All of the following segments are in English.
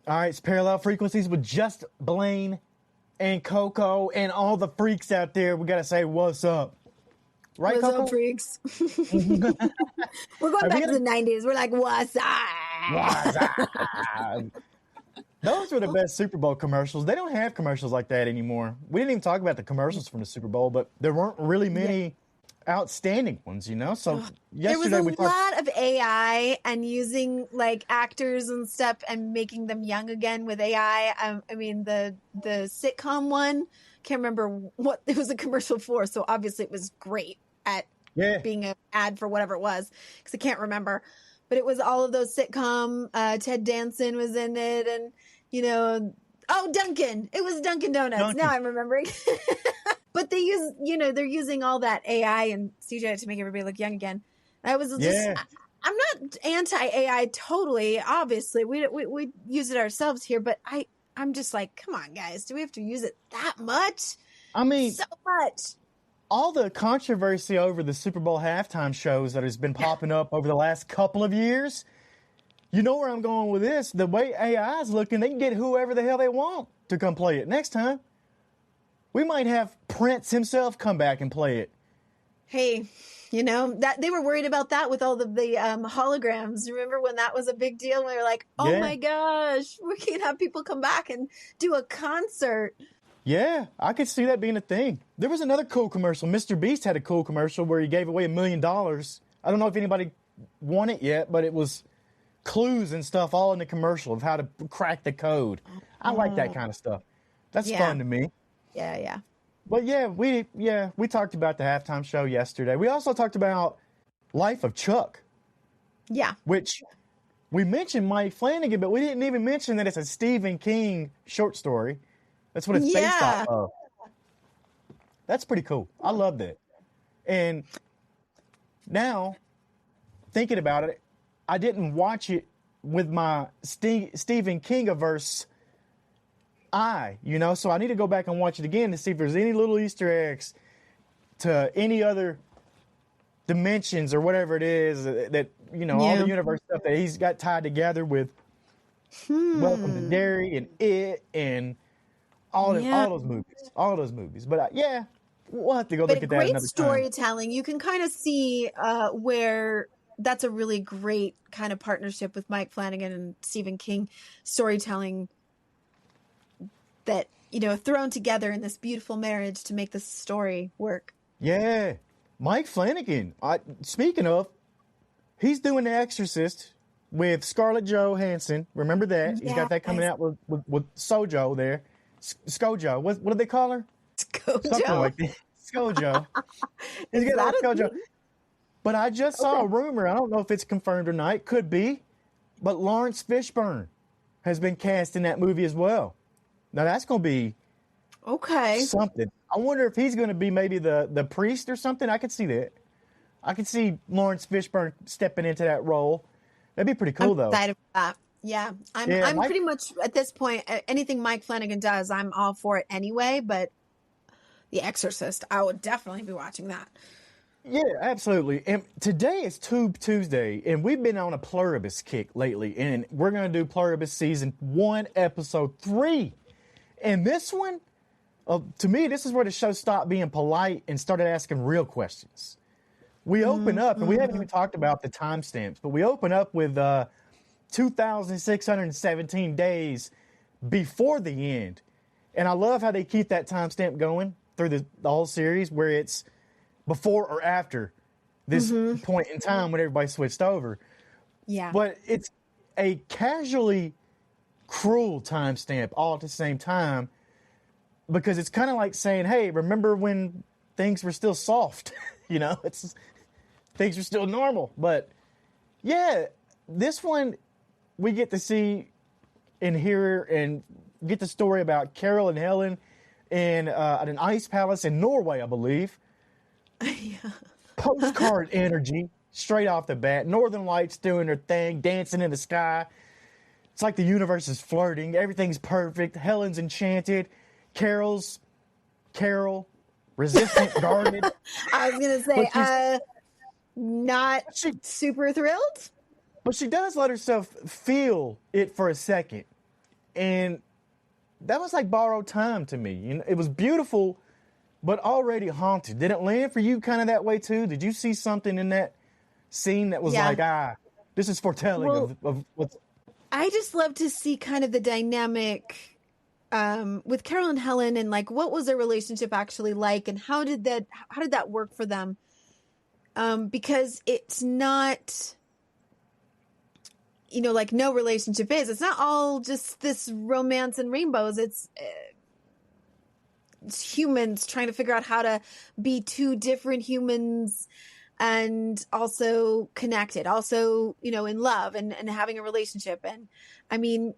All right, it's Parallel Frequencies with Just Blane and Coco and all the freaks out there. We got to say what's up. Right, What's Coco? up, freaks? We're going back to the 90s. We're like, what's up? Those were the best Super Bowl commercials. They don't have commercials like that anymore. We didn't even talk about the commercials from the Super Bowl, but there weren't really many outstanding ones, you know? So yesterday there was a lot of AI and using like actors and stuff and making them young again with AI. I mean, the sitcom one, can't remember what it was a commercial for. So obviously it was great at being an ad for whatever it was because I can't remember. But it was all of those sitcom. Ted Danson was in it, and Dunkin'. It was Dunkin' Donuts. Now I'm remembering. But they use, they're using all that AI and CGI to make everybody look young again. I was just, I'm not anti-AI totally. Obviously, we use it ourselves here, but I'm just like, come on, guys, do we have to use it that much? I mean, so much. All the controversy over the Super Bowl halftime shows that has been popping up over the last couple of years. You know where I'm going with this. The way AI is looking, they can get whoever the hell they want to come play it next time. We might have Prince himself come back and play it. Hey, that they were worried about that with all the holograms. Remember when that was a big deal? We were like, oh my gosh, we can have people come back and do a concert. Yeah, I could see that being a thing. There was another cool commercial. Mr. Beast had a cool commercial where he gave away $1 million. I don't know if anybody won it yet, but it was clues and stuff all in the commercial of how to crack the code. I like that kind of stuff. That's fun to me. Yeah. But we talked about the halftime show yesterday. We also talked about Life of Chuck. Yeah. Which we mentioned Mike Flanagan, but we didn't even mention that it's a Stephen King short story. That's what it's based off of. That's pretty cool. I love that. And now, thinking about it, I didn't watch it with my Stephen King-averse eye, so I need to go back and watch it again to see if there's any little Easter eggs to any other dimensions or whatever it is that all the universe stuff that he's got tied together with Welcome to Derry and It and all those movies. But we'll have to go look at that another time. Great storytelling. You can kind of see where that's a really great kind of partnership with Mike Flanagan and Stephen King storytelling that, thrown together in this beautiful marriage to make this story work. Yeah. Mike Flanagan, speaking of, he's doing The Exorcist with Scarlett Johansson. Remember that? He's got that coming out with Sojo there. Skojo. What do they call her? Skojo. Something like that. Skojo. He's got Skojo. But I just saw a rumor. I don't know if it's confirmed or not. It could be. But Lawrence Fishburne has been cast in that movie as well. Now, that's going to be something. I wonder if he's going to be maybe the priest or something. I could see that. I could see Lawrence Fishburne stepping into that role. That'd be pretty cool, though. Excited for that. Yeah. I'm pretty much, at this point, anything Mike Flanagan does, I'm all for it anyway. But The Exorcist, I would definitely be watching that. Yeah, absolutely. And today is Tube Tuesday, and we've been on a Pluribus kick lately. And we're going to do Pluribus Season 1, Episode 3. And this one, to me, this is where the show stopped being polite and started asking real questions. We open up, and we haven't even talked about the timestamps, but we open up with 2,617 days before the end. And I love how they keep that timestamp going through the whole series, where it's before or after this point in time when everybody switched over. Yeah. But it's a casually cruel timestamp all at the same time, because it's kind of like saying, hey, remember when things were still soft? Things were still normal. But yeah, this one we get to see and hear and get the story about Carol and Helen in an ice palace in Norway, I believe. Postcard energy straight off the bat. Northern Lights doing their thing, dancing in the sky. It's like the universe is flirting. Everything's perfect. Helen's enchanted. Carol, resistant, guarded. I was going to say, not super thrilled. But she does let herself feel it for a second. And that was like borrowed time to me. You know, it was beautiful, but already haunted. Did it land for you kind of that way too? Did you see something in that scene that was like, this is foretelling of what's... I just love to see kind of the dynamic with Carol and Helen, and like what was their relationship actually like, and how did that work for them? Because it's not, you know, like no relationship is. It's not all just this romance and rainbows. It's humans trying to figure out how to be two different humans and also connected, also, you know, in love and having a relationship. And I mean,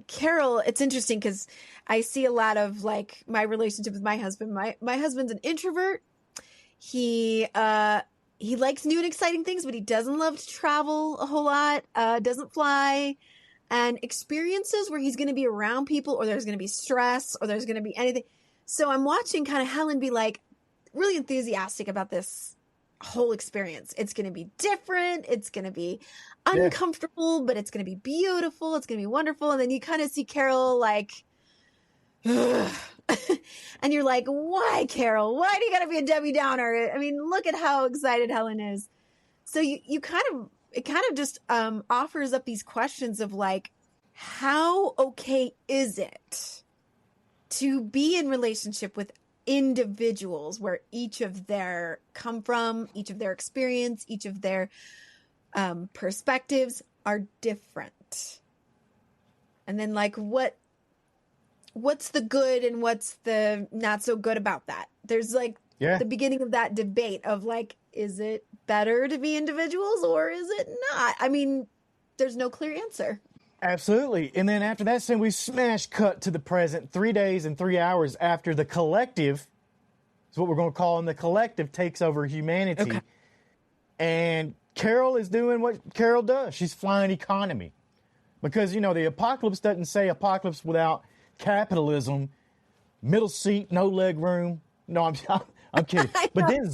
Carol, it's interesting because I see a lot of like my relationship with my husband. My husband's an introvert. He likes new and exciting things, but he doesn't love to travel a whole lot, doesn't fly, and experiences where he's going to be around people or there's going to be stress or there's going to be anything. So I'm watching kind of Helen be like really enthusiastic about this whole experience. It's going to be different. It's going to be uncomfortable, but it's going to be beautiful. It's going to be wonderful. And then you kind of see Carol like, ugh. And you're like, why, Carol? Why do you got to be a Debbie Downer? I mean, look at how excited Helen is. So it kind of just offers up these questions of like, how okay is it to be in relationship with individuals where each of their come from, each of their experience, each of their perspectives are different? And then like, what's the good and what's the not so good about that? There's like the beginning of that debate of like, is it better to be individuals or is it not? I mean, there's no clear answer. Absolutely. And then after that scene, we smash cut to the present 3 days and 3 hours after the collective, is what we're going to call them, the collective takes over humanity. Okay. And Carol is doing what Carol does. She's flying economy. Because, you know, the apocalypse doesn't say apocalypse without capitalism, middle seat, no leg room. No, I'm kidding. But then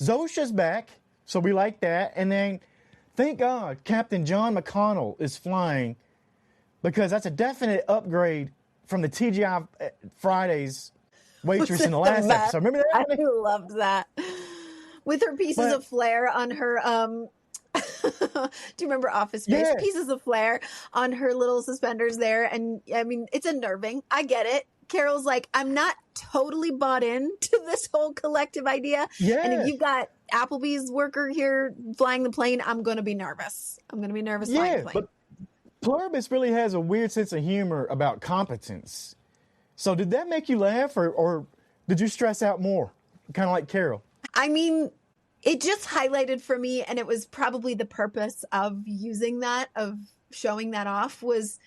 Zosha's back, so we like that. And then, thank God, Captain John McConnell is flying, because that's a definite upgrade from the TGI Fridays waitress in the last episode. Remember that? I loved that. With her pieces of flair on her, do you remember Office Space? Yeah. Pieces of flair on her little suspenders there. And I mean, it's unnerving. I get it. Carol's like, I'm not totally bought into this whole collective idea. Yeah. And if you've got Applebee's worker here flying the plane, I'm going to be nervous. Flying the plane. But Pluribus really has a weird sense of humor about competence. So did that make you laugh or did you stress out more? Kind of like Carol. I mean, it just highlighted for me, and it was probably the purpose of using that, of showing that off, was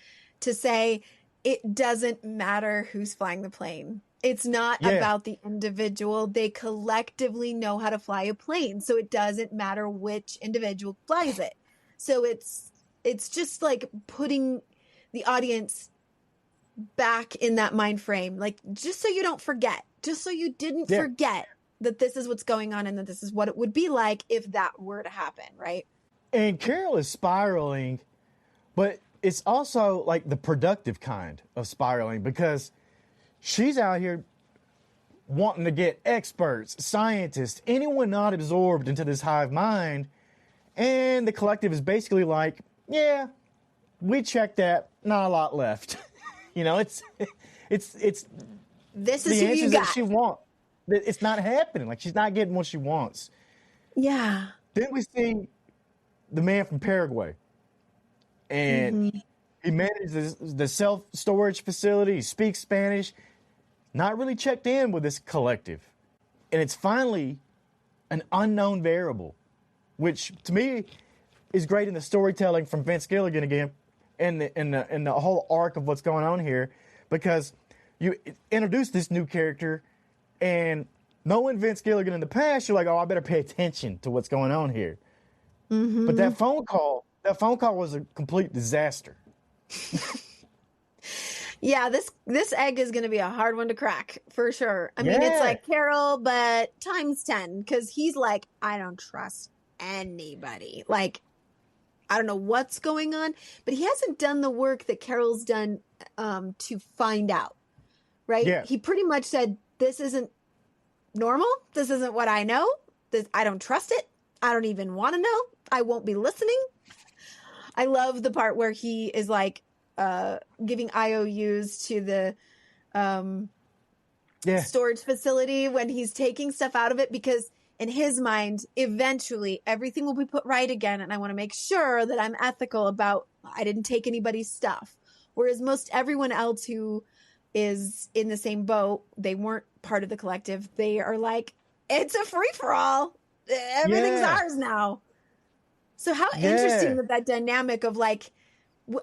to say it doesn't matter who's flying the plane. It's not about the individual. They collectively know how to fly a plane, so it doesn't matter which individual flies it. So it's just like putting the audience back in that mind frame, like just so you don't forget, just so you didn't forget that this is what's going on and that this is what it would be like if that were to happen, right? And Carol is spiraling, but it's also like the productive kind of spiraling, because she's out here wanting to get experts, scientists, anyone not absorbed into this hive mind. And the collective is basically like, yeah, we checked that, not a lot left. You know, it's this is the who answers you got. that she wants. It's not happening. Like, she's not getting what she wants. Yeah. Then we see the man from Paraguay. And he manages the self-storage facility. He speaks Spanish. Not really checked in with this collective. And it's finally an unknown variable, which to me is great in the storytelling from Vince Gilligan again, and the whole arc of what's going on here, because you introduce this new character, and knowing Vince Gilligan in the past, you're like, oh, I better pay attention to what's going on here. But that phone call was a complete disaster. Yeah, this egg is going to be a hard one to crack for sure. I mean, it's like Carol, but times 10, because he's like, I don't trust anybody. Like, I don't know what's going on, but he hasn't done the work that Carol's done to find out, right? Yeah. He pretty much said, this isn't normal. This isn't what I know. I don't trust it. I don't even want to know. I won't be listening. I love the part where he is like giving IOUs to the storage facility when he's taking stuff out of it, because in his mind, eventually everything will be put right again. And I want to make sure that I'm ethical about, I didn't take anybody's stuff. Whereas most everyone else who is in the same boat, they weren't part of the collective. They are like, it's a free for all. Everything's ours now. So how interesting that dynamic of like,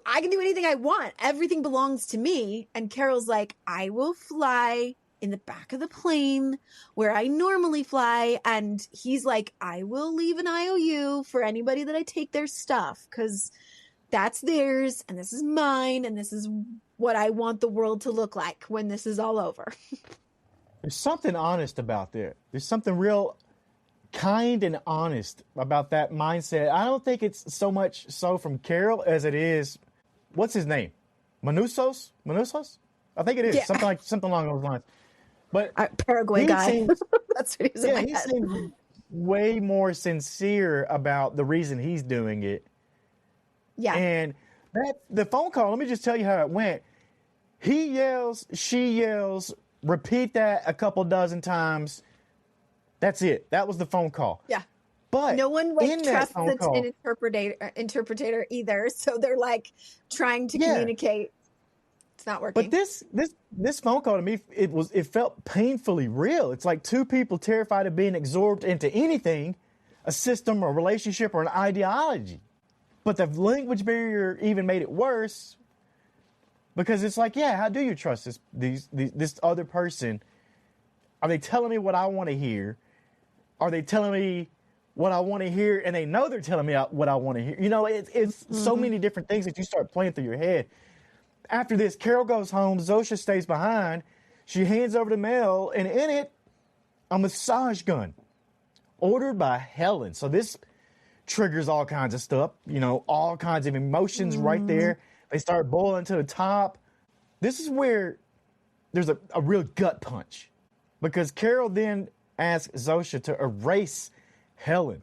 I can do anything I want. Everything belongs to me. And Carol's like, I will fly in the back of the plane where I normally fly. And he's like, I will leave an IOU for anybody that I take their stuff, because that's theirs and this is mine. And this is what I want the world to look like when this is all over. There's something honest about that. There's something real kind and honest about that mindset. I don't think it's so much so from Carol as it is, what's his name? Manusos? I think it is. Something along those lines. But Paraguay guy. That's what he was in my head. He seems way more sincere about the reason he's doing it. Yeah. And the phone call, let me just tell you how it went. He yells, she yells, repeat that a couple dozen times. That's it. That was the phone call. Yeah. But no one trusts an interpreter either. So they're like trying to communicate. It's not working. But this phone call to me, it felt painfully real. It's like two people terrified of being absorbed into anything, a system or a relationship or an ideology. But the language barrier even made it worse, because it's like, how do you trust this other person? Are they telling me what I want to hear? Are they telling me what I want to hear? And they know they're telling me what I want to hear. You know, it's so many different things that you start playing through your head. After this, Carol goes home. Zosha stays behind. She hands over the mail, and in it, a massage gun ordered by Helen. So this triggers all kinds of stuff, all kinds of emotions right there. They start boiling to the top. This is where there's a real gut punch, because Carol then asks Zosha to erase Helen.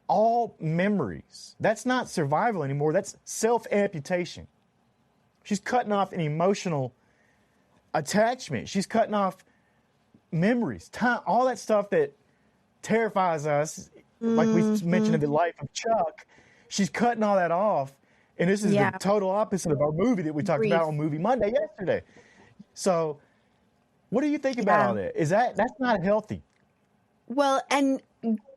All memories. That's not survival anymore. That's self-amputation. She's cutting off an emotional attachment. She's cutting off memories, time, all that stuff that terrifies us. Like we mentioned in the life of Chuck, she's cutting all that off. And this is the total opposite of our movie that we talked about on Movie Monday yesterday. So what do you think about all that? That's not healthy? Well, and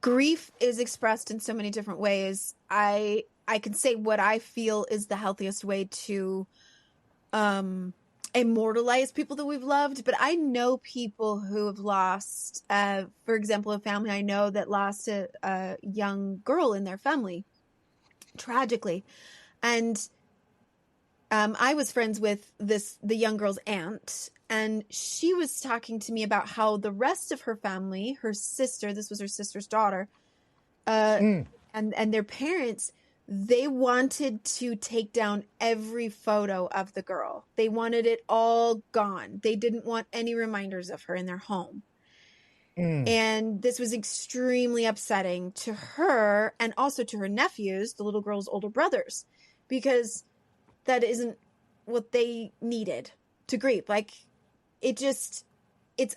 grief is expressed in so many different ways. I can say what I feel is the healthiest way to immortalize people that we've loved, but I know people who have lost, for example, a family I know that lost a young girl in their family, tragically. And I was friends with the young girl's aunt, and she was talking to me about how the rest of her family, her sister, this was her sister's daughter, and their parents, they wanted to take down every photo of the girl. They wanted it all gone. They didn't want any reminders of her in their home. And this was extremely upsetting to her and also to her nephews, the little girl's older brothers, because that isn't what they needed to grieve. Like, it's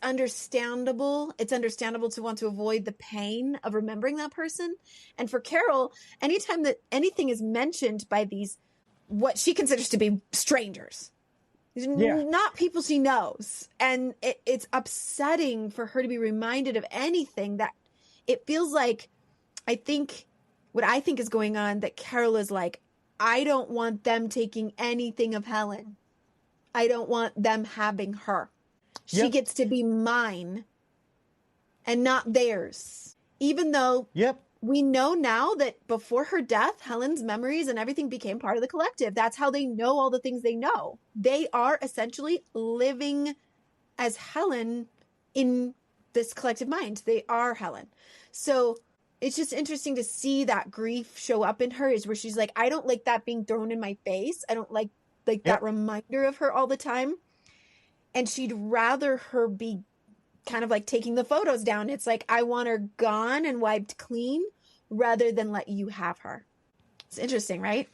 understandable. It's understandable to want to avoid the pain of remembering that person. And for Carol, anytime that anything is mentioned by these, what she considers to be strangers, not people she knows. And it's upsetting for her to be reminded of anything that it feels like, what I think is going on, that Carol is like, I don't want them taking anything of Helen. I don't want them having her. She gets to be mine and not theirs. Even though we know now that before her death, Helen's memories and everything became part of the collective. That's how they know all the things they know. They are essentially living as Helen in this collective mind. They are Helen. So it's just interesting to see that grief show up in her, is where she's like, I don't like that being thrown in my face. I don't like that reminder of her all the time. And she'd rather her be kind of like taking the photos down. It's like, I want her gone and wiped clean rather than let you have her. It's interesting, right?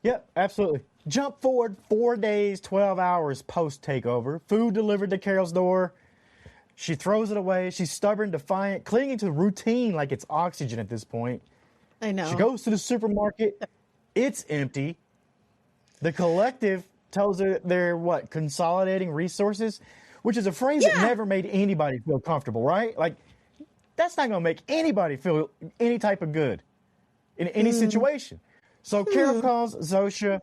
Yep, absolutely. Jump forward 4 days, 12 hours post takeover. Food delivered to Carol's door. She throws it away. She's stubborn, defiant, clinging to routine like it's oxygen at this point. I know. She goes to the supermarket. It's empty. The collective tells her they're, consolidating resources, which is a phrase that never made anybody feel comfortable, right? Like, that's not going to make anybody feel any type of good in any situation. So Carol calls Zosha.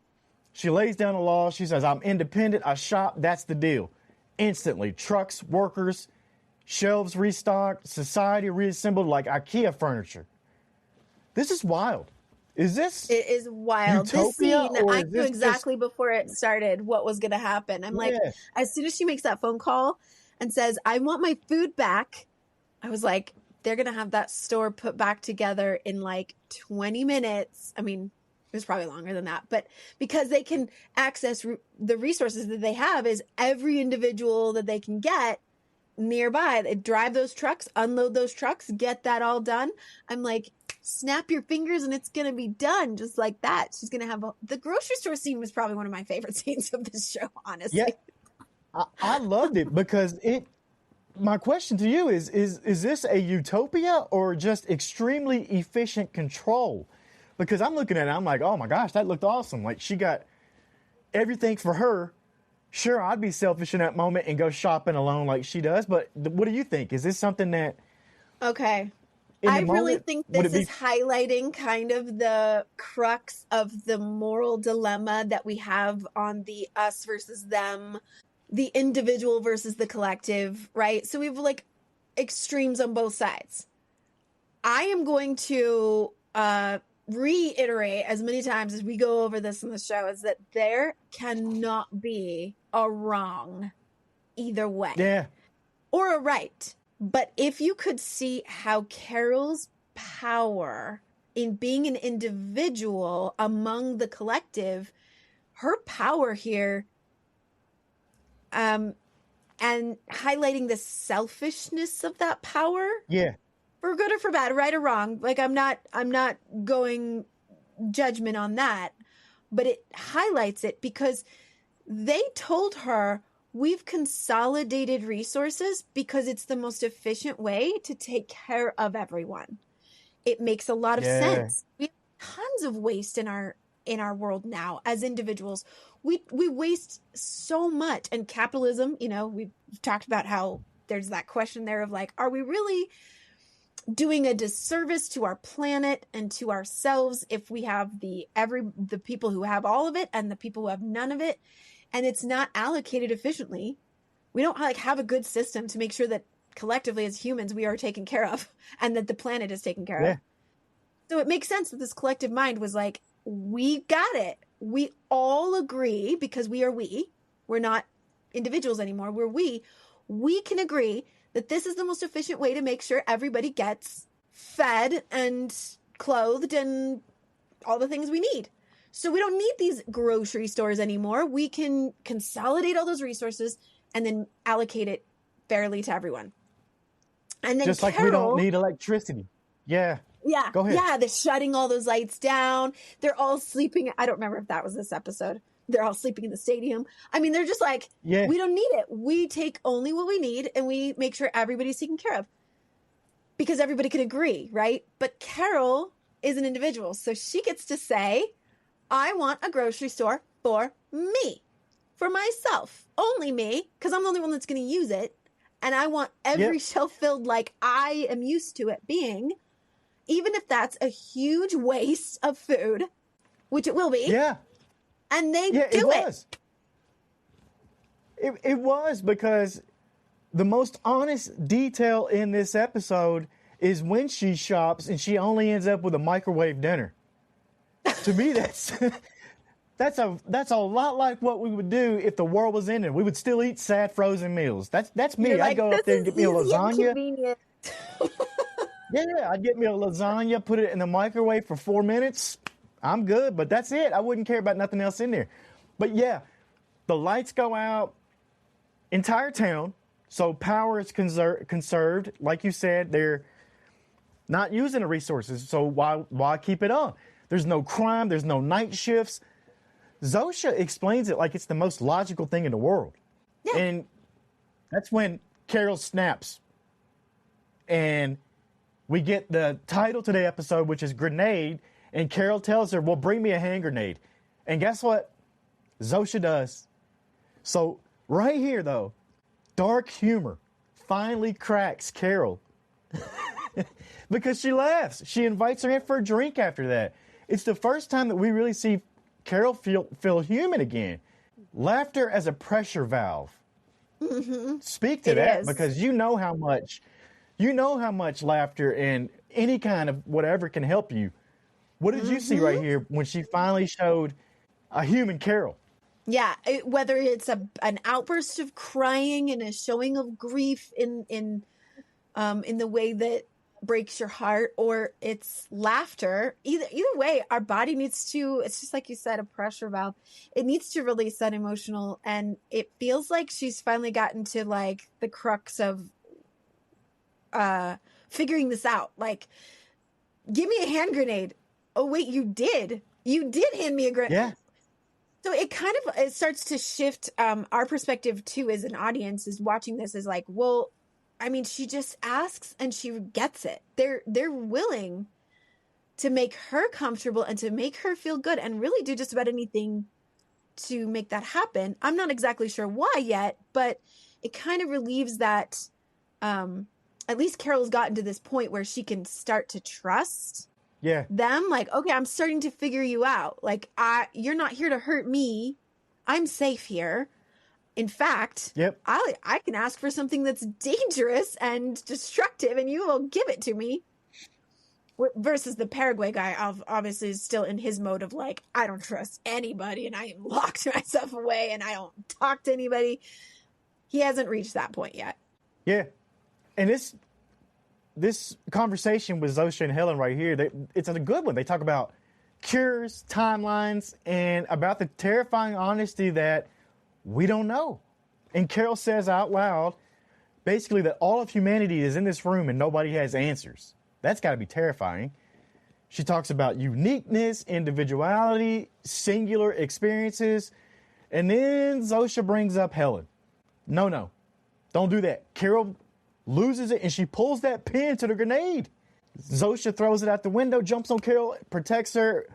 She lays down the law. She says, I'm independent. I shop. That's the deal. Instantly, trucks, workers, shelves restocked, society reassembled like IKEA furniture. This is wild. Is this It is wild. utopia, This scene, or I is knew this exactly before it started what was going to happen. I'm like, as soon as she makes that phone call and says, I want my food back, I was like, they're going to have that store put back together in like 20 minutes. I mean, it was probably longer than that, but because they can access the resources that they have, is every individual that they can get nearby. They drive those trucks, unload those trucks, get that all done. I'm like, snap your fingers and it's going to be done just like that. She's going to have the grocery store scene was probably one of my favorite scenes of this show, honestly. Yeah, I loved it because my question to you is this a utopia or just extremely efficient control? Because I'm looking at it, I'm like, oh my gosh, that looked awesome. Like, she got everything for her. Sure, I'd be selfish in that moment and go shopping alone like she does. But what do you think? Is this something that... Okay. I really think this is highlighting kind of the crux of the moral dilemma that we have on the us versus them, the individual versus the collective, right? So we have like extremes on both sides. I am going to reiterate as many times as we go over this in the show is that there cannot be a wrong either way. Yeah. Or a right. But if you could see how Carol's power in being an individual among the collective, her power here, and highlighting the selfishness of that power. Yeah. For good or for bad, right or wrong. Like, I'm not going judgment on that, but it highlights it because they told her, we've consolidated resources because it's the most efficient way to take care of everyone. It makes a lot of sense. We have tons of waste in our world now as individuals. We waste so much. And capitalism, we've talked about how there's that question there of like, are we really doing a disservice to our planet and to ourselves if we have the people who have all of it and the people who have none of it, and it's not allocated efficiently? We don't have a good system to make sure that collectively as humans we are taken care of and that the planet is taken care of. So it makes sense that this collective mind was like, we got it. We all agree, because we're not individuals anymore. We can agree that this is the most efficient way to make sure everybody gets fed and clothed and all the things we need. So we don't need these grocery stores anymore. We can consolidate all those resources and then allocate it fairly to everyone. And then just like we don't need electricity. Yeah. Yeah. Go ahead. Yeah. They're shutting all those lights down. They're all sleeping. I don't remember if that was this episode. They're all sleeping in the stadium. I mean, they're just like, we don't need it. We take only what we need and we make sure everybody's taken care of because everybody can agree, right? But Carol is an individual. So she gets to say, I want a grocery store for me, for myself, only me, because I'm the only one that's going to use it. And I want every shelf filled like I am used to it being, even if that's a huge waste of food, which it will be. Yeah. And they do it. It was, because the most honest detail in this episode is when she shops and she only ends up with a microwave dinner. To me, that's a lot like what we would do if the world was ending. We would still eat sad frozen meals. That's me. I'd go up there and get me a lasagna. Yeah, I'd get me a lasagna, put it in the microwave for 4 minutes. I'm good, but that's it. I wouldn't care about nothing else in there. But yeah, the lights go out, entire town. So power is conserved. Like you said, they're not using the resources. So why keep it on? There's no crime. There's no night shifts. Zosha explains it like it's the most logical thing in the world. Yeah. And that's when Carol snaps. And we get the title to the episode, which is Grenade. And Carol tells her, well, bring me a hand grenade. And guess what? Zosha does. So right here, though, dark humor finally cracks Carol. Because she laughs. She invites her in for a drink after that. It's the first time that we really see Carol feel human again. Laughter as a pressure valve. Mm-hmm. Speak to that, because you know how much laughter and any kind of whatever can help you. What did you see right here when she finally showed a human Carol? Yeah, whether it's an outburst of crying and a showing of grief in the way that breaks your heart, or it's laughter, either way, our body needs to, it's just like you said, a pressure valve. It needs to release that emotional, and it feels like she's finally gotten to like the crux of figuring this out. Like, give me a hand grenade. Oh wait, you did hand me a grenade. Yeah. So it starts to shift our perspective too as an audience is watching this, is like, well, I mean, she just asks and she gets it. They're willing to make her comfortable and to make her feel good and really do just about anything to make that happen. I'm not exactly sure why yet, but it kind of relieves that at least Carol's gotten to this point where she can start to trust them. Like, okay, I'm starting to figure you out. Like, you're not here to hurt me. I'm safe here. In fact, I can ask for something that's dangerous and destructive, and you will give it to me. Versus the Paraguay guy, obviously, is still in his mode of like, I don't trust anybody, and I locked myself away, and I don't talk to anybody. He hasn't reached that point yet. Yeah, and this conversation with Zosha and Helen right here, it's a good one. They talk about cures, timelines, and about the terrifying honesty that we don't know. And Carol says out loud, basically, that all of humanity is in this room and nobody has answers. That's got to be terrifying. She talks about uniqueness, individuality, singular experiences. And then Zosha brings up Helen. No, don't do that. Carol loses it and she pulls that pin to the grenade. Zosha throws it out the window, jumps on Carol, protects her.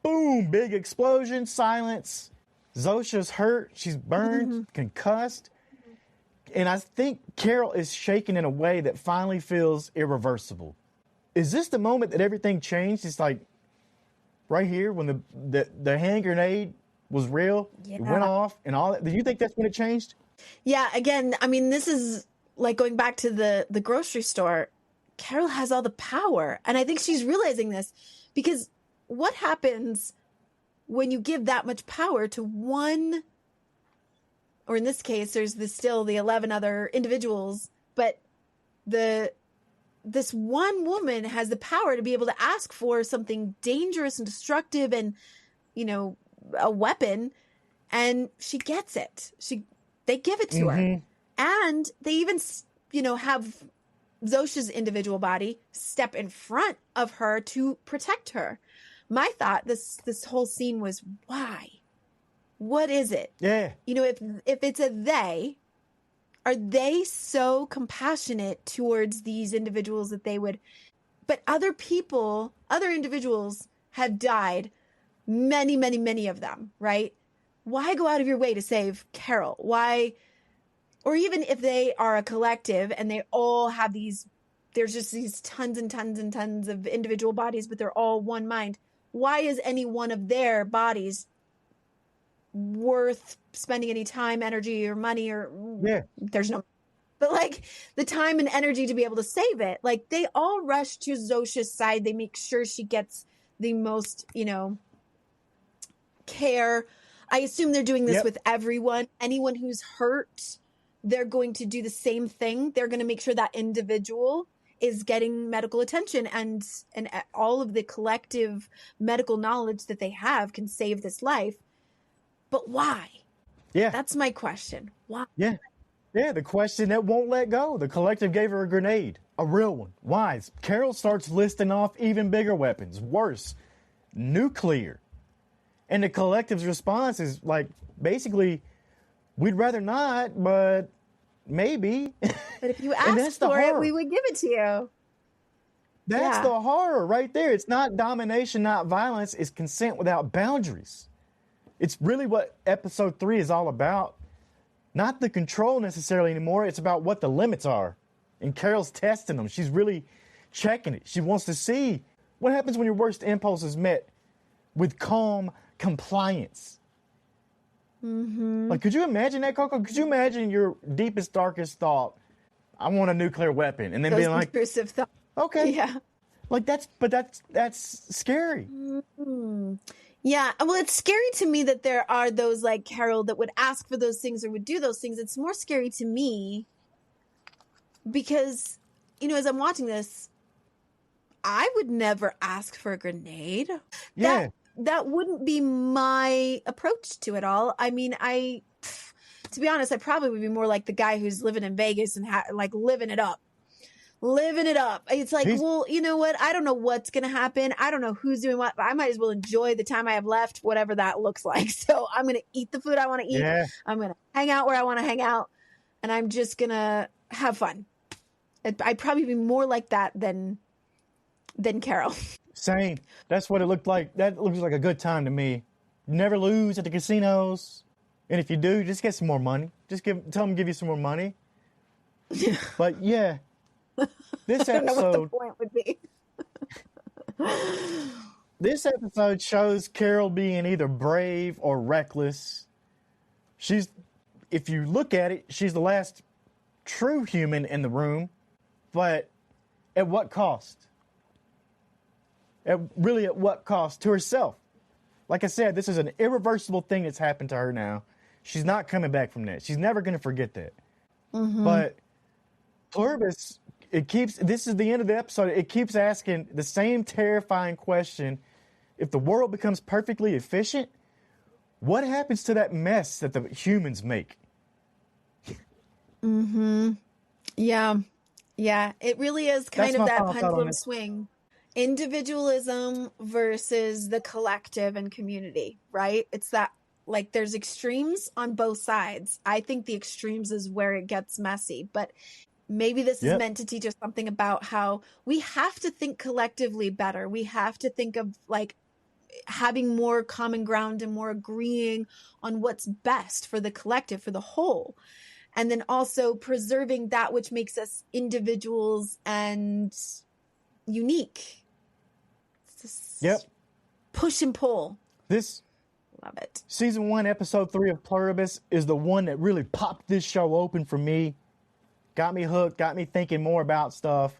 Boom, big explosion, silence. Zosha's hurt. She's burned, concussed. And I think Carol is shaken in a way that finally feels irreversible. Is this the moment that everything changed? It's like right here when the hand grenade was real, it went off and all that. Do you think that's when it changed? Yeah, again, I mean, this is like going back to the grocery store. Carol has all the power. And I think she's realizing this, because what happens when you give that much power to one, or in this case, there's still the 11 other individuals, but this one woman has the power to be able to ask for something dangerous and destructive and, a weapon, and she gets it. They give it to her. And they even, have Zosha's individual body step in front of her to protect her. My thought, this whole scene was, why? What is it? Yeah. If it's a they, are they so compassionate towards these individuals that they would, but other individuals have died, many, many, many of them, right? Why go out of your way to save Carol? Why? Or even if they are a collective and they all have there's just these tons and tons and tons of individual bodies, but they're all one mind. Why is any one of their bodies worth spending any time, energy, or money, or there's no, but like the time and energy to be able to save it? Like, they all rush to Zosha's side. They make sure she gets the most, care. I assume they're doing this with everyone. Anyone who's hurt, they're going to do the same thing. They're going to make sure that individual is getting medical attention, and all of the collective medical knowledge that they have can save this life. But why? Yeah. That's my question. Why? Yeah. Yeah, the question that won't let go. The collective gave her a grenade, a real one. Why? Carol starts listing off even bigger weapons. Worse, nuclear. And the collective's response is like, basically, we'd rather not, but maybe. But if you asked for it, we would give it to you. That's the horror right there. It's not domination, not violence. It's consent without boundaries. It's really what episode 3 is all about. Not the control necessarily anymore. It's about what the limits are. And Carol's testing them. She's really checking it. She wants to see what happens when your worst impulse is met with calm compliance. Mm-hmm. Like, could you imagine that, Coco? Could you imagine your deepest, darkest thought? I want a nuclear weapon. And then being like, intrusive thought. Okay. Yeah. Like that's scary. Mm-hmm. Yeah. Well, it's scary to me that there are those like Carol that would ask for those things or would do those things. It's more scary to me because, you know, as I'm watching this, I would never ask for a grenade. Yeah. That wouldn't be my approach to it all. I mean, to be honest, I probably would be more like the guy who's living in Vegas and like living it up. It's like, well, you know what? I don't know what's going to happen. I don't know who's doing what, but I might as well enjoy the time I have left, whatever that looks like. So I'm going to eat the food I want to eat. Yeah. I'm going to hang out where I want to hang out. And I'm just going to have fun. I'd probably be more like that than Carol. Same. That's what it looked like. That looks like a good time to me. You never lose at the casinos. And if you do, just get some more money. Just tell them to give you some more money. But yeah. This I don't know episode, what the point would be. this episode shows Carol being either brave or reckless. If you look at it, she's the last true human in the room, but at what cost? At what cost? To herself. Like I said, this is an irreversible thing that's happened to her now. She's not coming back from that. She's never going to forget that. Mm-hmm. But Pluribus, this is the end of the episode. It keeps asking the same terrifying question. If the world becomes perfectly efficient, what happens to that mess that the humans make? Mm-hmm. Yeah. Yeah. It really is kind of that pendulum swing. Individualism versus the collective and community, right? It's that, like, there's extremes on both sides. I think the extremes is where it gets messy, but maybe this is meant to teach us something about how we have to think collectively better. We have to think of like having more common ground and more agreeing on what's best for the collective, for the whole. And then also preserving that which makes us individuals and unique. It's just push and pull. Love it. Season 1, episode 3 of Pluribus is the one that really popped this show open for me. Got me hooked, got me thinking more about stuff.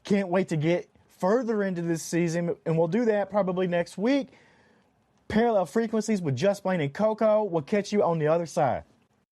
Can't wait to get further into this season, and we'll do that probably next week. Parallel Frequencies with Just Blane and Coco. We'll catch you on the other side.